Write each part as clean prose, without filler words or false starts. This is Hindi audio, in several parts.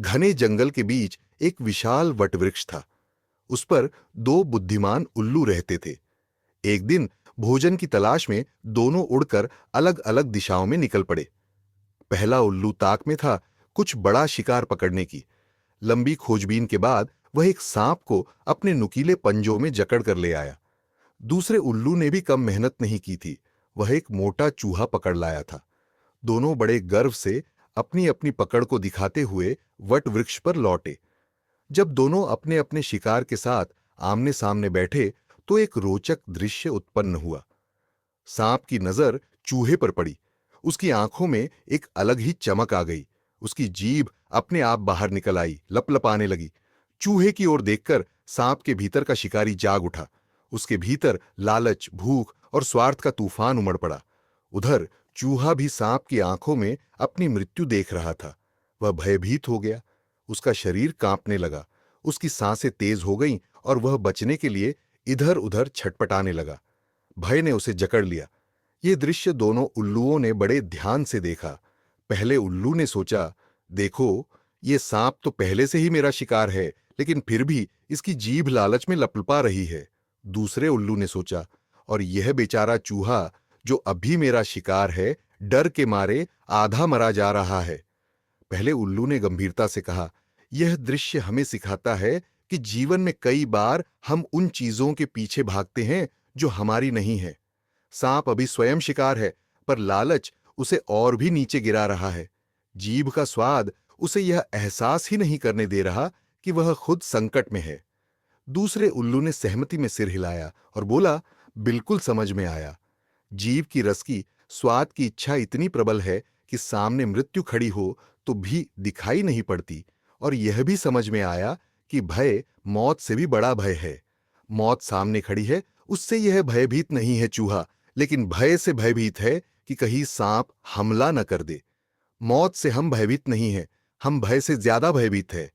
घने जंगल के बीच एक विशाल वटवृक्ष था। उस पर दो बुद्धिमान उल्लू रहते थे। एक दिन भोजन की तलाश में दोनों उड़कर अलग अलग दिशाओं में निकल पड़े। पहला उल्लू ताक में था कुछ बड़ा शिकार पकड़ने की। लंबी खोजबीन के बाद वह एक सांप को अपने नुकीले पंजों में जकड़ कर ले आया। दूसरे उल्लू ने भी कम मेहनत नहीं की थी। वह एक मोटा चूहा पकड़ लाया था। दोनों बड़े गर्व से अपनी अपनी पकड़ को दिखाते हुए वट वृक्ष पर लौटे। जब दोनों अपने अपने शिकार के साथ आमने सामने बैठे तो एक रोचक दृश्य उत्पन्न हुआ। सांप की नजर चूहे पर पड़ी। उसकी आंखों में एक अलग ही चमक आ गई। उसकी जीभ अपने आप बाहर निकल आई, लपलपाने लगी। चूहे की ओर देखकर सांप के भीतर का शिकारी जाग उठा। उसके भीतर लालच, भूख और स्वार्थ का तूफान उमड़ पड़ा। उधर चूहा भी सांप की आंखों में अपनी मृत्यु देख रहा था। वह भयभीत हो गया। उसका शरीर कांपने लगा। उसकी सांसें तेज हो गईं और वह बचने के लिए इधर उधर छटपटाने लगा। भय ने उसे जकड़ लिया। ये दृश्य दोनों उल्लुओं ने बड़े ध्यान से देखा। पहले उल्लू ने सोचा, देखो, ये सांप तो पहले से ही मेरा शिकार है, लेकिन फिर भी इसकी जीभ लालच में लपलपा रही है। दूसरे उल्लू ने सोचा, और यह बेचारा चूहा जो अभी मेरा शिकार है, डर के मारे आधा मरा जा रहा है। पहले उल्लू ने गंभीरता से कहा, यह दृश्य हमें सिखाता है कि जीवन में कई बार हम उन चीजों के पीछे भागते हैं जो हमारी नहीं है। सांप अभी स्वयं शिकार है, पर लालच उसे और भी नीचे गिरा रहा है। जीभ का स्वाद उसे यह एहसास ही नहीं करने दे रहा कि वह खुद संकट में है। दूसरे उल्लू ने सहमति में सिर हिलाया और बोला, बिल्कुल समझ में आया। जीभ की रस की स्वाद की इच्छा इतनी प्रबल है कि सामने मृत्यु खड़ी हो तो भी दिखाई नहीं पड़ती। और यह भी समझ में आया कि भय मौत से भी बड़ा भय है। मौत सामने खड़ी है, उससे यह भयभीत नहीं है चूहा, लेकिन भय से भयभीत है कि कहीं सांप हमला न कर दे। मौत से हम भयभीत नहीं हैं, हम भय से ज्यादा भयभीत है।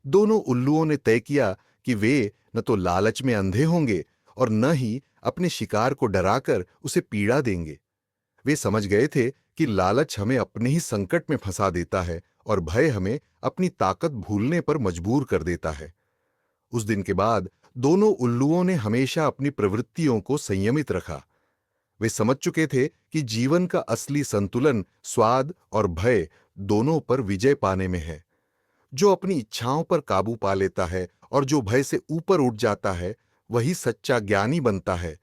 दोनों उल्लुओं ने तय किया कि वे न तो लालच में अंधे होंगे और न ही अपने शिकार को डराकर उसे पीड़ा देंगे। वे समझ गए थे कि लालच हमें अपने ही संकट में फंसा देता है और भय हमें अपनी ताकत भूलने पर मजबूर कर देता है। उस दिन के बाद दोनों उल्लुओं ने हमेशा अपनी प्रवृत्तियों को संयमित रखा। वे समझ चुके थे कि जीवन का असली संतुलन स्वाद और भय दोनों पर विजय पाने में है। जो अपनी इच्छाओं पर काबू पा लेता है और जो भय से ऊपर उठ जाता है, वही सच्चा ज्ञानी बनता है